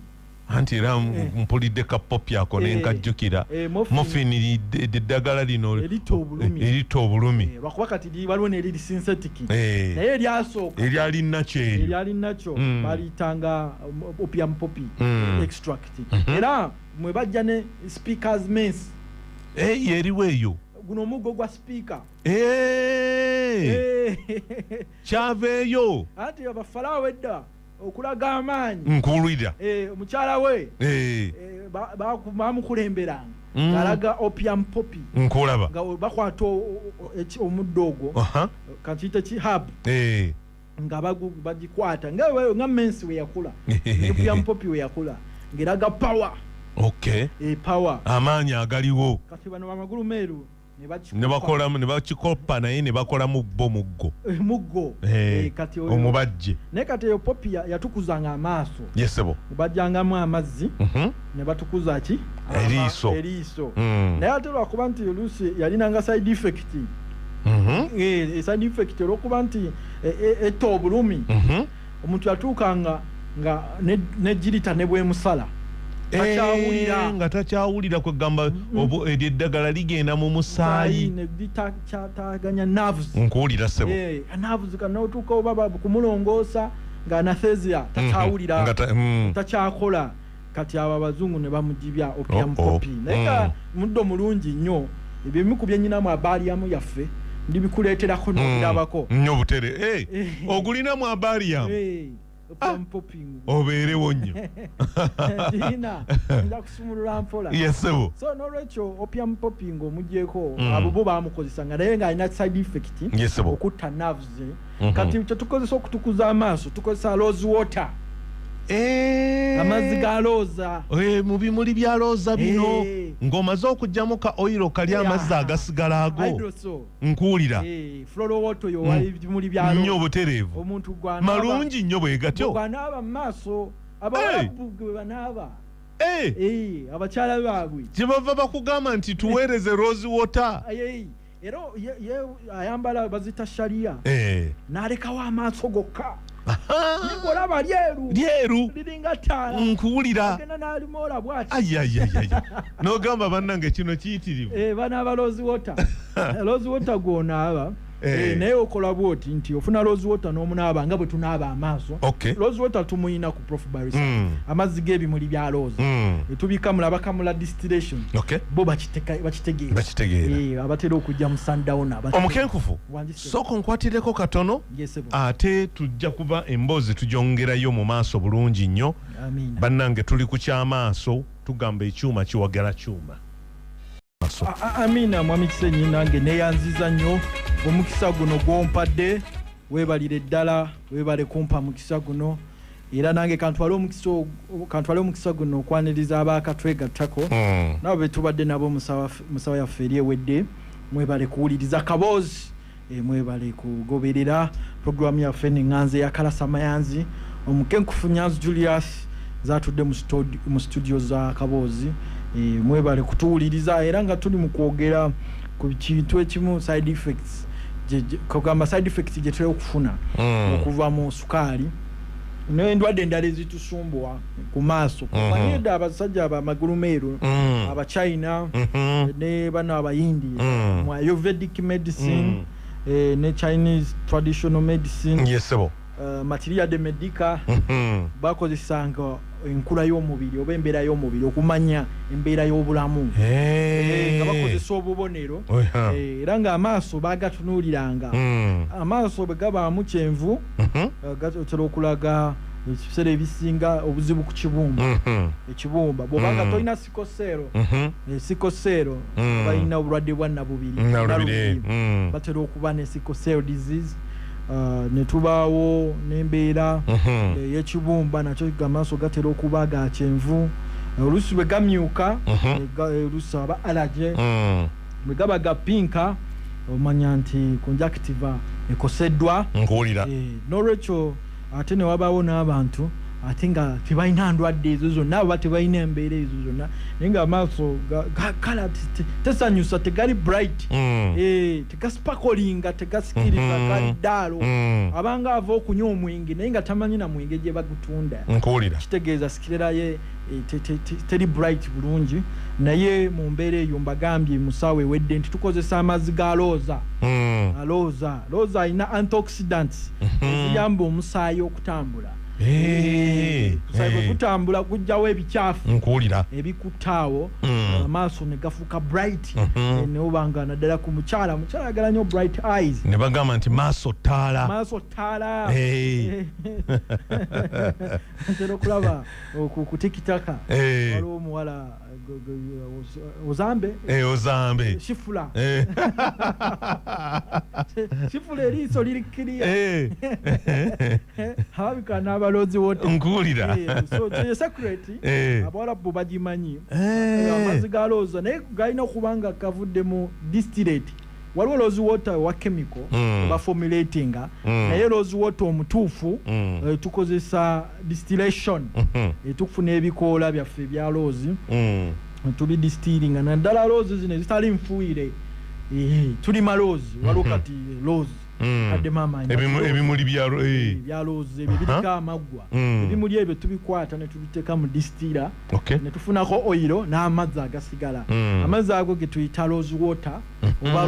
S1: anti era mpulidde ka poppy ako nenkajjukira morphine eddagala lino erita obulumi
S2: lwakuba kati waliwo neriri synthetic naye eryasooka eryalinakyo balitanga opium poppy extract era mwe bajja ne speakers mess
S1: eriwo eyo
S2: guno omuggo gwa speaker
S1: kyaveeyo
S2: anti abafalaawo edda okulaga amaanyi
S1: nkuwulira
S2: omukyala we bamukulemberanga ng'alaga opium poppy
S1: nkulaba
S2: nga bakwata omuddo ogwo kakiyita kihabu nga bagikwata nga mensi we yakula opium poppy we yakula ng'eraga power power
S1: amaanyi agaliwo
S2: kati bano bamagulu meeru
S1: ne bakikopa naye ne bakolamu bo muggo
S2: kati
S1: omubajje
S2: naye kati eyo poppy yatukuzanga amaaso
S1: yesebo
S2: mubajjangamu amazzi ne batukuza ki eriiso naye ate lwakuba nti oluusi yalinanga side effect side effect olwokuba nti etta obulumi omuntu yatuukanga nga negirita ne bwemusala
S1: nga takyawulira kwegamba eryo eddagala ligenda mu musaayi
S2: litaganya nerves
S1: nkuwulira sebo
S2: nerves kanotuuka oba kumulongoosa nga anaesthesia takyawulira takyakola kati abo abazungu ne bamugibya opium poppy naye nga muddo mulungi nnyo ebyo ebimu ku byennyinamu abaaliyamu yaffe ndibikuleeterako n'obirabako
S1: nnyo butere ogulinamu abaaliyamu obeerewo nnyo
S2: nja kusumulula mpola
S1: yesebo
S2: so nolwekyo opium poppy ng'omugyeko abo bo baamukozesanga naye ng'alina side effect okutta nerves kati kyetukozesa okutukuza amaaso tukozesa rose water amazzi ga looza
S1: mu bimuli bya looza bino ng'omaze okugyamu ka oyiro kali amazzi agasigala ago nkuwulira
S2: ebimuli bya
S1: nnyo obutereevu malungi nnyo bwe gatyo
S2: gwanaaba mu maaso abawalabu gwe banaaba abakyala baabwe
S1: kyebava bakugamba nti tuweereze rose water
S2: era ayambala bazita sharia n'alekawo amaaso gokka olaba lyeru liringa ttaala
S1: nkuwulira
S2: agenda n'alimola bw'ati
S1: ayayayaya n'ogamba bannange kino kiyitirivu
S2: banaaba Rose Water Rose Water gw'onaaba naye okola bwoti nti ofuna Rose Water n'omunaaba nga bwe tunaaba amaaso Rose Water tumuyina ku Prof Barisa amazzi g'ebimuli bya rose tubikamula bakamula distillation bo bakitegeera abatera okujja mu Sundowner
S1: omukenkufu soko nkwatireko katono ate tujja kuba emboozi tujongerayo mu maaso bulungi nnyo bannange tuli ku kyamaaso tugamba ekyuma kiwagala kyuma
S2: Amina mwami Kisenyi nange neyanziza nnyo omukisa guno gwompadde webalire ddala webale kumpa mukisa guno era nange kantwale omukisa guno okwaniriza abakatwegattako nabo betubadde nabo musawa yaffe eri ewedde mwebale kuwuliriza kaboozi mwebale kugoberera programu yaffe neŋŋanze ya Kalasa Mayanzi omukenkufu Nyanzi Julius zatudde mu studio za kaboozi mwebale kutuwuliriza era nga tuli mu kwogera ku kintu ekimu side effects kugamba side effects gye tulina okufuna okuva mu sukaali n'endwadde endala ezitusumbuwa ku maaso kumanyedde abasajja abamagulumeeru abachina ne bano abayindi mu Ayurvedic medicine ne Chinese traditional medicine materia de medica bakozesanga enkula y'omubiri oba embeera y'omubiri okumanya embeera y'obulamu nga bakozesa obubonero era nga amaaso bagatunuuliranga amaaso bwe gabaamu kyenvu gatera okulaga ebiseera ebisinga obuzibu ku ekibumba bw'obanga tolina sikosero balina obulwadde bwa nnabubiri batera okuba ne sickle disease ne tubaawo n'embeera y'ekibumba nakyo amaaso gatera okuba ga kyenvu oluusi bwe gamyuka oluusi aba allergy bwe gaba ga pinka omanya nti conjunctiva ekoseddwa n'olwekyo ate ne wabaawo n'abantu ate nga tebalina ndwadde ezo zonna aba tebalina embeera ezo zonna naye nga amaaso gakala tesanyusa tegali bright tegaspakolinga tegasikiriza gali ddaalo abanga ava okunywa omwenge naye nga tamanyi na mwenge gye bagutunda kitegeeza sikirera ye teri bright bulungi naye mu mbeera eyo mbagambye musaawe ewedde nti tukozesa amazzi ga looza alina antioxidants eziyamba omusaayi okutambula kutambula kujjawo ebikyafu ebikuttaawo amaaso ne gafuuka bright ne obanga naddala ku mukyala ayagala nnyo bright eyes
S1: ne bagamba nti maaso ttaala
S2: ntera okulaba kutikitaka waliwo omuwala ozambe shifula shifula eriiso lirikkiriya ababika n'abaloozi wote
S1: nkuwulira
S2: so secret abawalabu bagimanyi amazzi ga looza naye galina okuba nga kavudde mu distillate waliwo rose water wa chemical baformulatinga naye rose water omutuufu tukozesa distillation tukufuna ebikoola byaffe ebya rose tubidistillinga naddala rose zino ezitali nfuuyire tulima rose waliwo kati rose kadde mama
S1: ebimuli bya
S2: rose ebirika amaggwa ebimuli ebyo tubikwata ne tubiteeka mu distilla ne tufunako oilo n'amazzi agasigala amazzi ago ge tuyita rose water oba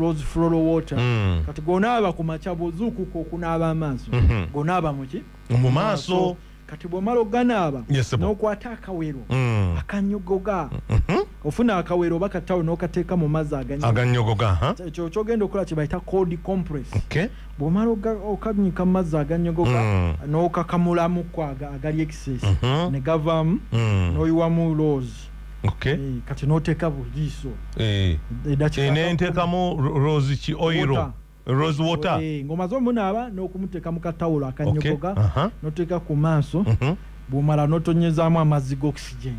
S2: rose floral water kati gonaaba ku makya bw'ozuukuka okunaaba amaaso gonaaba
S1: mu maaso
S2: kati bw'omala oganaaba n'okwata akawero akanyogoga ofuna akawero oba katawo n'okateeka mu mazzi aganyogoga ekyo kyogenda okukola kye bayita cold compress bw'omala okanyika mu mazzi aganyogoga n'okakamulamuko agali excess ne gavaamu n'oyiwamu rose kati n'oteeka buliiso
S1: nenteekamu rose ki oiro rose water
S2: ngomaze omunaaba n'okumuteeka mu katawulo akanyogoga n'oteeka ku maaso bw'omala n'otonyezaamu amazzi g'oxygen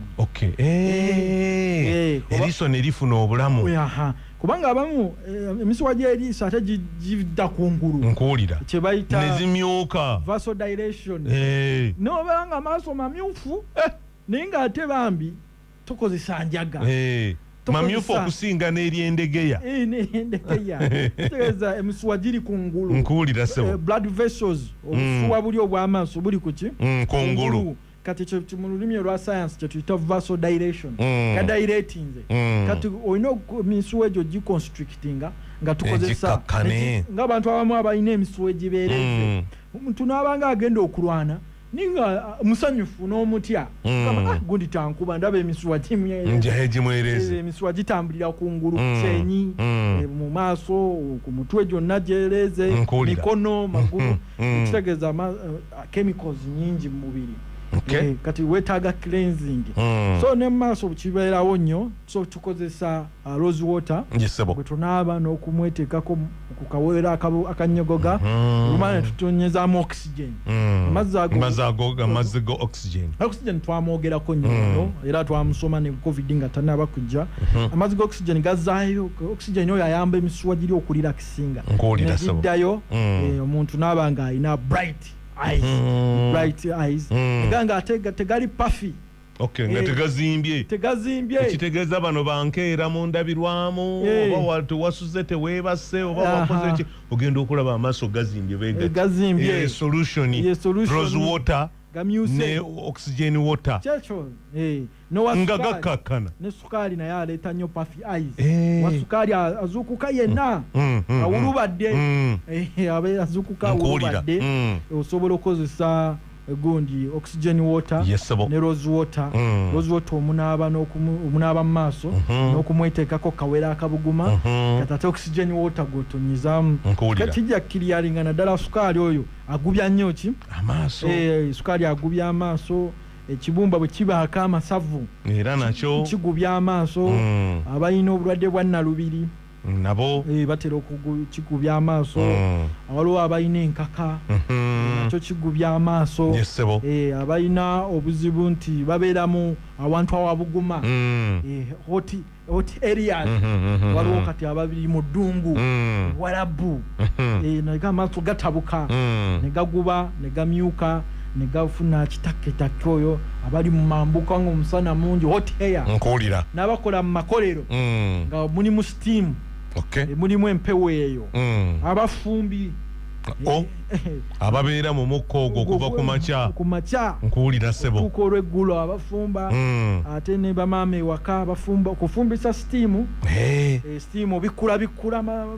S1: eriiso ne lifuna obulamu
S2: kubanga abamu emisuwa gy'eriiso ate gidda kungulu
S1: nkuwulira
S2: kye bayita
S1: ne zimyuka
S2: vasodilation n'obeera nga amaaso mamyufu naye ng'ate bambi tokozesa njaga
S1: mamyufu okusinga n'eryendegeya
S2: kitegeeza emisuwa giri kungulu
S1: nkuwulira ssebo
S2: blood vessels obusuwa buli obw'amaaso buli ku ki
S1: kungulu
S2: kati mu lulimi olwa science kye tuyita vasodilation gadilatinze kati olina emisuwa egyo giconstrictinga nga tukozesa ng'abantu abamu abalina emisuwa egibeereze omuntu n'abanga agenda okulwana ninga musanyufu n'omutya gundi tankuba ndaba emisuwa
S1: gimwereze
S2: emisuwa gitambulira kungulu kusenyi mu maaso ku mutwe gyonna gyereze mikono magulu kitegeeza chemicals nyingi mu mubiri kati wetaaga cleansing so ne maaso kibeerawo nnyo so tukozesa rose water bwe tunaaba n'okumweteekako ku kaweera akanyogoga lumane tutonyezaamu oxygen
S1: amazzi go
S2: oxygen twamwogerako nnyo era twamusoma ne covid nga tanaba kujja amazzi go oxygen gazaayo oxygen oyo ayamba emisuwa giri okulirakisinga negiddayo omuntu naaba nga alina bright eyes ganga tegali puffy
S1: nga tegazimbye ekitegeeza bano bankeera mu ndabirwamu oba wasuze teweebase oba wakoze ki ogenda okulaba amaaso gazimbye
S2: begazimbye
S1: solution rose water ne oxygen water nga gakkakkana
S2: ne sukaali naye aleeta nnyo puffy eyes wasukaali azuukuka yenna awulubadde azuukuka awulubadde osobola okukozesa gundi oxygen water ne rose water omunaaba mu maaso n'okumweteekako kaweera akabuguma katate oxygen water gotonyezaamu katijja kiriyalinga naddala sukaali oyo agubya nnyo ki
S1: amaaso
S2: sukaali agubya amaaso ekibumba bwe kibaako amasavu
S1: era nakyo
S2: kigubya amaaso abalina obulwadde bwa nnalubiri
S1: nabo
S2: batera kigubya amaaso waliwo abalina enkaka nakyo kigubya amaaso abalina obuzibu nti babeeramu awantu awabuguma hot areas waliwo kati ababiri mu ddungu walabu naga amaaso gatabuka ne gaguba ne gamyuka ne gafuna kitaketake oyo abali mu mambuka ng'omusana mungi hot air
S1: nkuwulira
S2: n'abakola mu makolero nga mulimu steam mulimu empewo eyo abafumbi
S1: ababeera mu mukka ogwo kuva ku makya nkuwulira ssebo
S2: tuuka olw'eggulo abafumba ate ne bamaama ewaka abafumba okufumbisa steam steam bikkula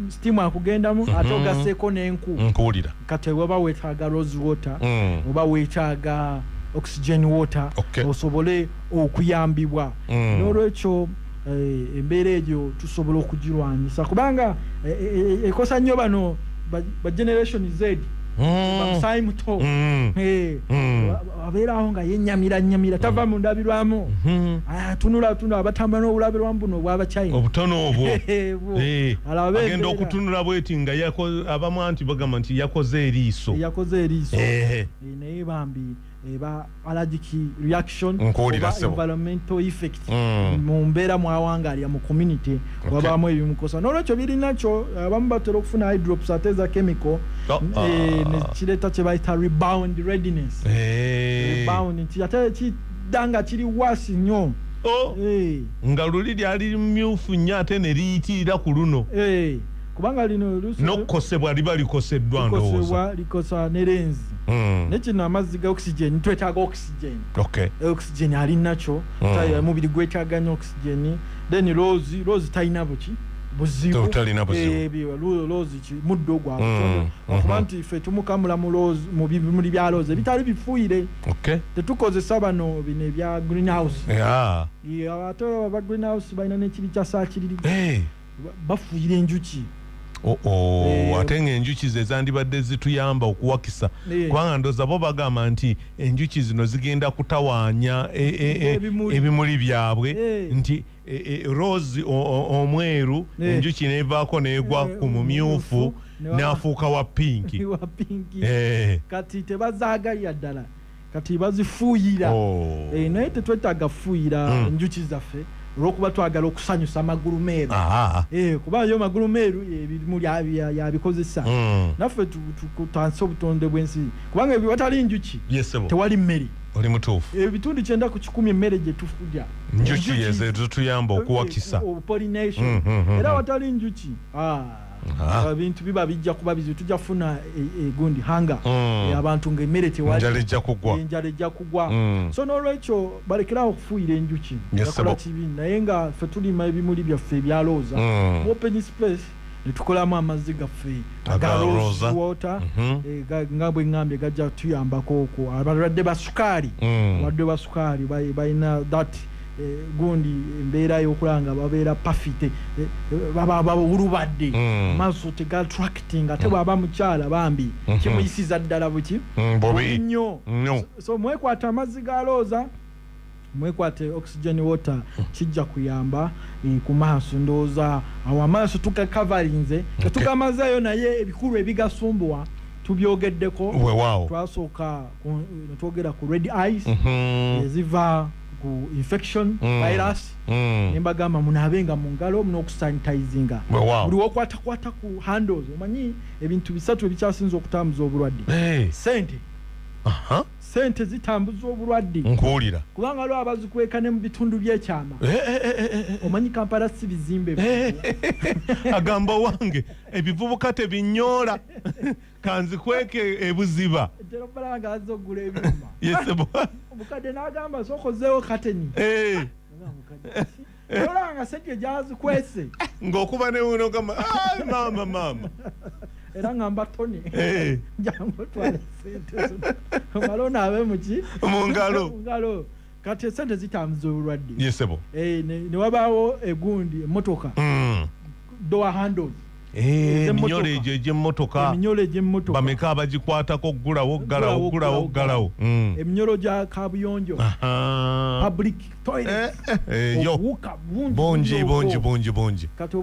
S2: steam akugendamu ate ogasseeko n'enku
S1: nkuwulira
S2: kati oba weetaaga rose water oba weetaaga oxygen water osobole okuyambibwa n'olwekyo embeera egyo tusobola okugirwanyisa kubanga ekosa nnyo bano ba generation Z bamusayi muto abeerawo nga yenyamira tava mu ndabirwamu tunula abatambula n'obulabirwamu buno obw'abachina
S1: obutono obwo agenda okutunula bweti nga abamu anti bagamba nti yakoze eriiso naye bambi eba allergic reaction oba environmental effect mu mbeera mwawangalya mu community wabamu ebimukosa n'olwekyo birinakyo abamu batera okufuna hydrops ate za chemical nekireeta kye bayita rebound readiness rebound nti ate kidanga kiri wasi nnyo nga luli lyali mmyufu nnyo ate ne liyitirira ku luno
S2: kubanga lino
S1: n'okukosebwa liba likoseddwa
S2: ndowooza likosa ne lenzi nekino amazzi ga oxygen twetaaga oxygen ali nakyo omubiri gwetaaga nnyo oxygen then rose talina buzibu rose muddo gwabwe okuba nti ffe tumukamula mu bimuli bya rose bitali bifuuyire tetukozesa bano bino ebya greenhouse ate aba greenhouse balina n'ekiri kyasaakiriri bafuuyira enjuki
S1: ate ng'enjuki ze zandibadde zituyamba okuwakisa kubanga ndooza bo bagamba nti enjuki zino zigenda kutawaanya ebimuli byabwe nti rose omweru enjuki nevaako neegwa ku mumyufu n'afuuka wa pinki
S2: kati tebazaagalira ddala kati bazifuuyira naye tetwetaaga fuuyira enjuki zaffe olwokuba twagala okusanyusa amagulu meeru kuba yo magulu meeru ebirimu yabikozesa naffe tutanse obutonde bw'ensi kubanga watali njuki tewali mmere
S1: oli mutuufu
S2: ebitundu 9 ku 10 emmere gye tufulya
S1: njuki yezo tutuyamba okuwakisa
S2: pollination era watali njuki ebintu biba bijja kuba bizibu tujja kufuna gundi hanga abantu ng'emmere tewali enjala ejja kugwa so n'olwekyo balekerawo okufuuyira enjuki yakola kibi naye nga ffe tulima ebimuli byaffe ebyalooza open space netukolamu amazzi gaffe aga rose water nga bwe ngambye gajja tuyambako okwo abalwadde basukaali balina that gundi embeera y'okulanga babeera pafite baba ulubadde maaso tegattracting ate bwaba mukyala bambi kimuyisiza ddala buki nnyo so mwekwata amazzi ga looza mwekwate oxygen water kijja kuyamba ku maaso ndooza awo amaaso tukakavarinze tukamazeeyo naye ebikulu ebigasumbuwa tubyogeddeko twasooka netwogera ku red eyes eziva ku infection virus nembagamba munaabenga mu ngalo n'okusanitizinga buli wokwatakwata ku handles omanyi ebintu bisatu ebikyasinza okutambuza obulwadde sente zitambuza obulwadde
S1: nkuwulira
S2: kubanga lwo abazikweka ne mu bitundu by'ekyama omanyi Kampala si bizimbe
S1: agamba wange ebivubuka tebinyoola kanzikweke ebuziba
S2: terobalanga azogula ebyuma omukadde n'agamba sokozeewo kateni olanga sente gyazikwese
S1: ng'okuba newuno gamba maama
S2: era ngamba toni jangu twale sente malo naabe muki
S1: mu ngalo
S2: kati sente zitambuza obulwadde
S1: yesebo
S2: ne wabaawo egundi emmotoka door handles
S1: eminyolo egyo egy'emmotoka bameka abagikwatako oggulawo
S2: eminyolo gya kabuyonjo public toilet
S1: bongi
S2: kati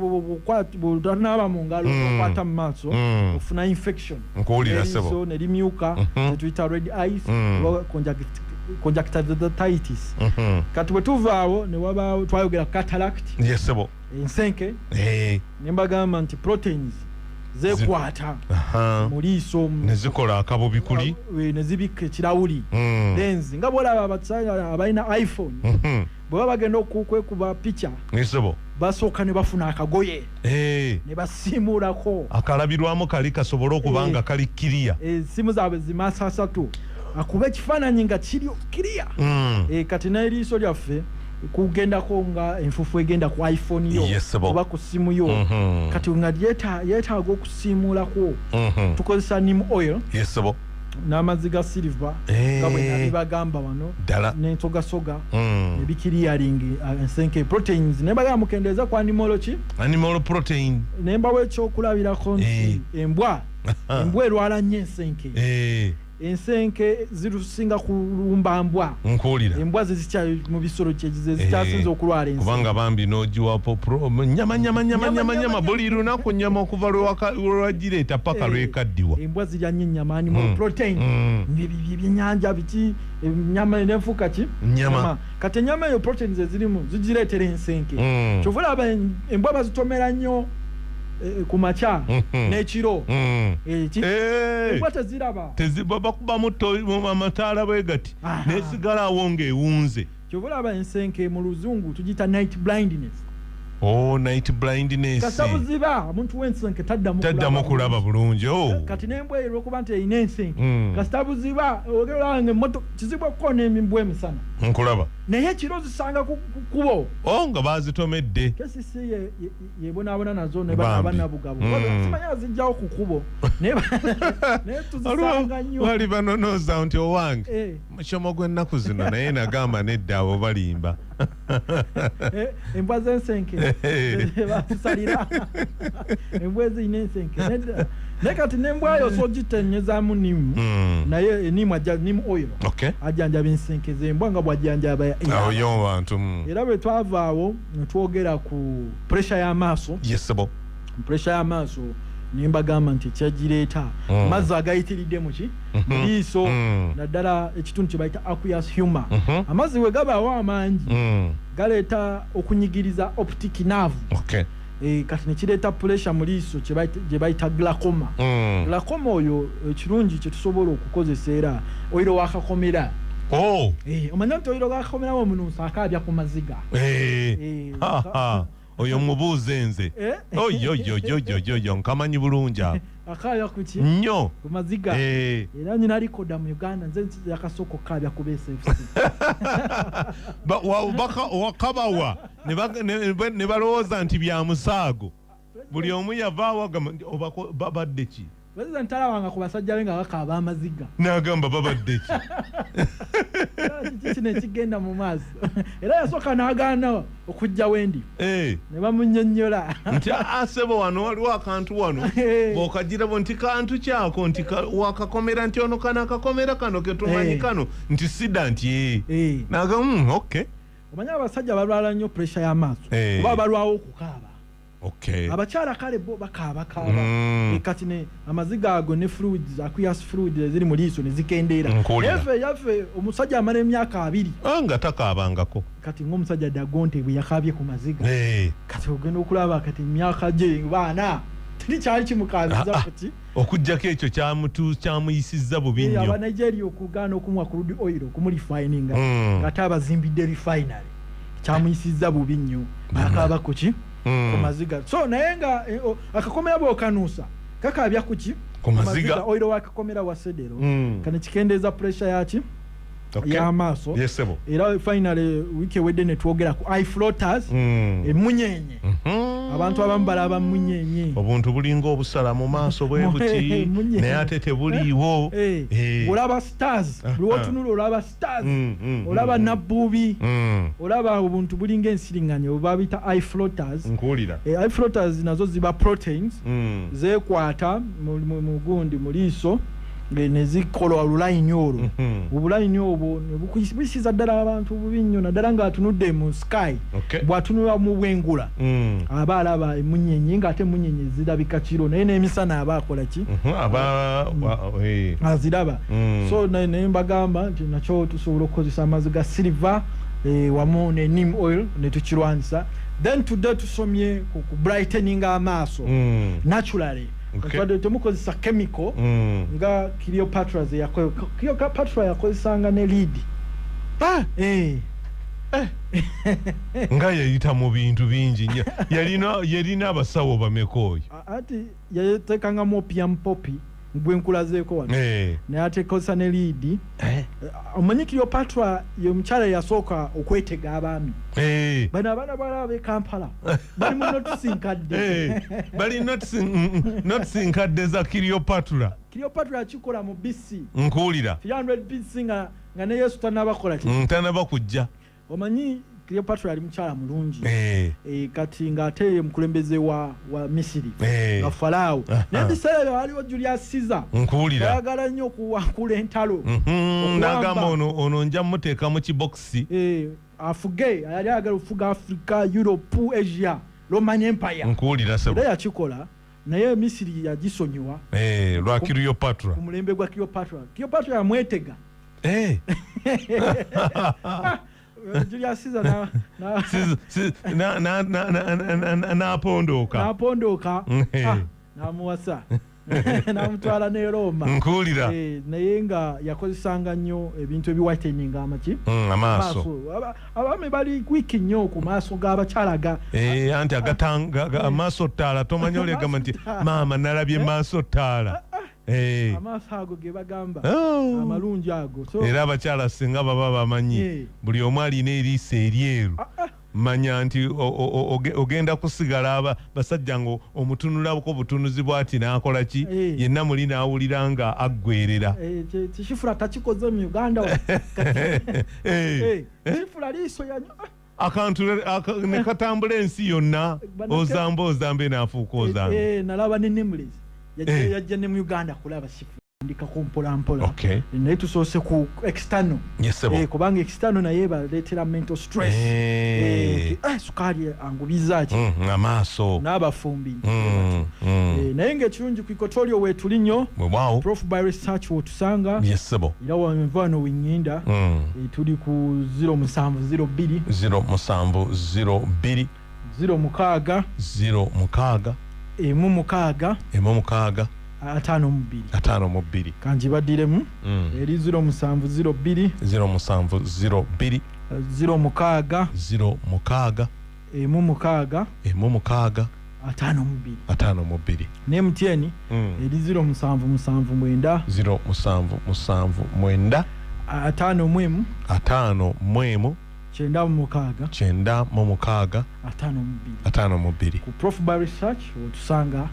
S2: bw'otanaaba mu ngalo okwata mu maaso ofuna infection
S1: nkuwulira sebo
S2: ne limyuka netuyita red eyes conjunctivitis kati bwe tuvaawo ne wabaawo twayogera cataract
S1: yesebo
S2: ensenke nembagamba nti proteins zekwata mu liiso
S1: nezikola akabubikuli
S2: nezibika ekirawuli lens nga bwolaba abalina iphone bwe baba bagenda okwekuba picha basooka ne bafuna akagoye ne basiimulako
S1: akalabirwamu kali kasobole okuba nga kali kiriya
S2: esimu zaabwe zimasasatu akuba ekifaananyi nga kiri kiriya kati n'eriiso lyaffe kugendako nga enfufu egenda ku iphone yo oba ku simu yo kati nga yeetaaga okusiimulako tukozesa neem oil n'amazzi ga silver nga bwe nabibagamba wano n'ensogasoga ebikiriyaling ensenke proteins nebagamba mukendeeza ku
S1: animal protein
S2: nembawo ekyokulabirako nti embwa erwala nnyo ensenke zirusinga kulumba mbwa
S1: nkuwulira
S2: embwa zizikya mu bisolo zikyasinza okulwala ensenke
S1: kubanga bambi n'ogiwapo nyama buli lunaku nyama okuva lwewagireeta paka lwekaddiwa
S2: embwa zirya nnyo ennyama animal protein ebyenyanja biki ennyama nenfuuka ki nyama kati ennyama eyo proteins ezirimu zigireetera ensenke kyova olaba embwa bazitomera nnyo ku makya n'ekiro embwa teziraba
S1: bakubamu amataala bwe gati nesigala awo ng'ewunze
S2: kyova olaba ensenke mu luzungu tugiyita night blindness
S1: night blindness
S2: kasabuziba omuntu w'ensenke
S1: taddamu kulaba bulungi
S2: kati n'embwa eyo olwokuba nti erina ensenke kasitabuziba ogera nga emmotoka kizibu okukoona embwa emisana
S1: nkulaba
S2: naye ekiro zisanga ku kkubo
S1: nga bazitomedde
S2: kesisi yebonaabona nazo abanabugabo simanyi azijjawo ku kkubo naye tuzisanga nnyo
S1: wali banonooza nti owange musomo gw'ennaku zino naye nagamba nedda abo balimba
S2: embwa z'ensenke bazisalira embwa ezirina ensenke naye kati n'embwa yo sogitenyezaamu nimu naye enimu nimu oil ajjanjaba ensenke z'embwa nga bw'ajjanjaba
S1: awo bantu
S2: era bwe twavaawo ne twogera ku pressure y'amaaso
S1: yesebo
S2: pressure y'amaaso nimbagamba nti kyagireeta amazzi agayitiridde muki muliiso naddala ekitundu kye bayita aqueous humor amazzi we gabaawo amangi galeeta okunyigiriza optic nerve kati nekireeta pressure mu liiso gye bayita glaucoma glaucoma oyo ekirungi kye tusobola okukozesa era oyiro wakakomera omanya nti oyiro wakakomerawo omunuusa akaabya ku maziga
S1: oyo mubuuze nze oyo nkamanyi bulungi
S2: akaabya kuki
S1: nnyo
S2: ku maziga era nyina alikoda mu Uganda nze yakasooka okaabya ku BSFC
S1: wakabawa ne balowooza nti bya musaago buli omu yavaawo agamba nti babadde ki
S2: Weza ntalawanga ku basajja be nga bakaaba amaziga
S1: n'agamba babadde ki
S2: kino ekigenda mu maaso era yasooka n'agaana okujja wendi ne bamunnyonnyola
S1: nti asebo wano waliwo akantu wano bw'okagirabo nti kantu kyako nti wakakomera nti ono kana akakomera kano ke tumanyi kano nti sida nti n'agamba okay
S2: omanya abasajja balwala nnyo pressure y'amaaso oba balwawo okukaaba abakyala kale bo bakaaba kati ne amaziga ago ne fluids aqueous fluids ziri mu liiso ne zikendeera yafe omusajja amala emyaka 2
S1: nga takaabangako
S2: kati ng'omusajja Dagonte bwe yakaabye ku maziga kati ogenda okulaba kati emyaka gye baana tirikyali kimukaabiza kuti
S1: okujjako ekyo kyamuyisizza bubi nnyo
S2: aba Nigeria okugaana okumwa ku crude oil okumurefininga ngate abazimbidde refinery kyamuyisizza bubi nnyo akaaba kuki ku maziga so naye nga akakomera bw'okanuusa kakaabya kuki
S1: ku maziga
S2: oiro wakakomera wa sedero kana kikendeeza pressure yaki y'amaaso era finally wiki ewedde ne twogera ku eye floaters emunyenye abantu abamu balaba munyenye
S1: obuntu bulinga obusala mu maaso bwe buti naye ate tebuliiwo
S2: olaba stars buli wotunula olaba stars olaba nabbuubi olaba obuntu bulinga ensiriŋŋanyo babita eye floaters eye floaters nazo ziba proteins zeekwata mu gundi mu liiso nezikola olulayini olwo obulayini obwo bukisiza ddala abantu bubi nnyo naddala ng'atunudde mu sky bw'atunula mu bwengula aba alaba emunyenye ng'ate emunyenye zirabika kiro naye n'emisana aba akola ki aziraba so naye mbagamba nti nakyo tusobola okukozesa amazzi ga silver wamu ne neem oil ne tukirwanyisa then today tusomye ku brightening amaaso naturally temukozesa chemical nga Cleopatra yakozesanga ne lead
S1: nga yayita mu bintu bingi yalina abasawo bameka oyo
S2: ati yatekangamu opium poppy gwenkulazeeko wano naye ate kozesa ne lead omanyi Cleopatra ye mukyala yasooka okwetega abaami bano abaana balaba b'e Kampala bali mu notisinkadde
S1: bali notisinkadde za Cleopatra
S2: yakikola mu BC
S1: nkuwulira
S2: 300 BC nga ne Yesu tanabakola
S1: tanaba kujja
S2: omanyi Cleopatra yali mukyala mulungi kati ng'ate mukulembeze wa Misiri nga Farao naye biseera waliwo Julius Caesar ayagala nnyo okuwakula entalo
S1: n'agamba ono nja muteeka mu kibokisi
S2: afuge yali ayagala okufuga Africa, Europe, Asia, Roman Empire
S1: nkuwulira sebo
S2: era yakikola naye Misiri yagisonyiwa
S1: lwa Cleopatra
S2: ku mulembe gwa Cleopatra yamwetega Julius Caesar
S1: n'apondooka
S2: n'amuwasa n'amutwala ne Roma
S1: nkuwulira
S2: naye nga yakozesanga nnyo ebintu ebiwhiteninga
S1: amaaso
S2: abaami bali kwiki nnyo ku maaso g'abakyala
S1: anti amaaso ttaala tomanyi olegamba nti maama nalabye maaso ttaala
S2: amaaso ago ge bagamba amalungi ago
S1: era abakyala singa baba bamanyi buli omu alina eriiso eryeru manya nti ogenda kusigala basajja ngo omutunulako butunuzi bwati n'akola ki yenna muli n'awulira nga aggwerera
S2: kifula takikoze mu Uganda kifula liiso
S1: akantu ne katambula ensi yonna ozambe n'afuuka ozambe
S2: nalaba ne Nameless yajja ne mu Uganda kulaba kifula ndika kumpola mpola
S1: okay
S2: naye tusoose ku external kubanga external naye baleetera mental stress sukaali angubiza ki
S1: amaaso
S2: n'abafumbi naye ng'ekirungi ku ikotoolyo weetuli nnyo Prof by Research wotusanga era wanvaano winginda tuli ku 0702 06 06 52 kanji badiremu eri 0702 06 52 ne MTN eri 0779 chenda mumukaga atano mubiri ku Prof by Research otusanga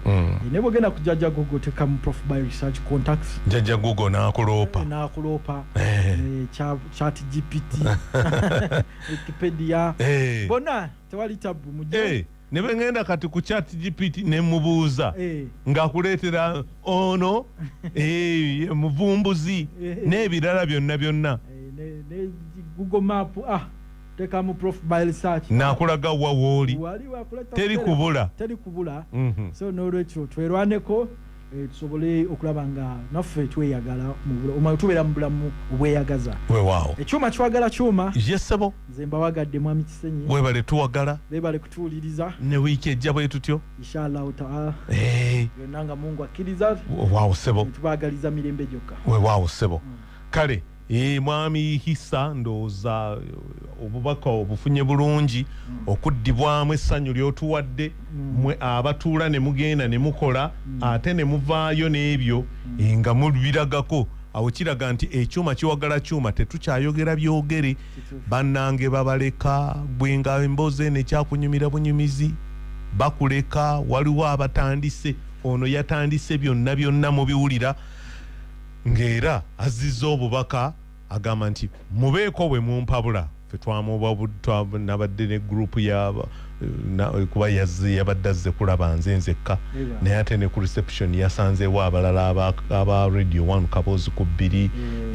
S2: nebo genda kujaja Google teka mu Prof by Research contacts
S1: jaja Google na kulopa
S2: chat GPT Wikipedia bona tewali tabu muje
S1: nebe ngenda kati ku chat GPT ne mubuuza ngakuletera ono muvumbuzi n'ebirala byonna
S2: ne Google Map teka mu Prof by Research
S1: nakulaga wawoli teri kubula so n'olwekyo twerwaneko tusobole okulaba nga naffe tweyagala tubeera mu bulamu obweyagaza weewaawo
S2: ekyuma kywagala kyuma
S1: yesebo
S2: nze mbawagadde mwami Kisenyi
S1: webale tuwagala
S2: bebale kutuwuliriza
S1: ne wiiki ejja bwe tutyo
S2: inshallah taala yonna nga Mungu akkiriza
S1: weewaawo sebo
S2: tubagaliza mirembe gyokka
S1: weewaawo sebo kale mwami Hissa ndowooza obubaka obufunye bulungi okuddibwamu essanyu lyotuwadde mwe abatuula ne mugenda ne mukola ate ne muvaayo n'ebyo nga muliragako awo kiraga nti ekyuma kiwagala kyuma tetukyayogera byogere bannange babaleka gwe nga emboozi ne kyakunyumira bunyumizi bakuleka waliwo abatandise ono yatandise byonna mu biwulira ngera azizza obubaka agamba nti mubeeko bwe mumpabula ffe nabadde ne gurupu kuba yabadde azze kulaba nze nzekka naye ate ne ku reception yasanzeewo abalala aba radio 1 kaboozi ku 2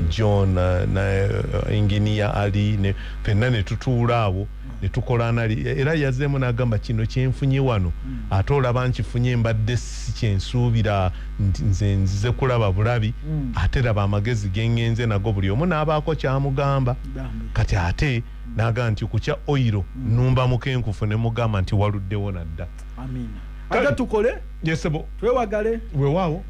S1: John na engineer Ali fenna ne tutuula awo ne tukola nali era yazzeemu n'agamba kino kyenfunye wano ate olaba nkifunye mbadde si kyensuubira nze nzize kulaba bulabi ate raba amagezi gengenze nago buli omu n'abaako kyamugamba kati ate n'agamba nti kukya oyiro numba mukenkufu ne mugamba nti waluddewo nadda
S2: amina ate tukole
S1: yesebo
S2: twewagale
S1: weewaawo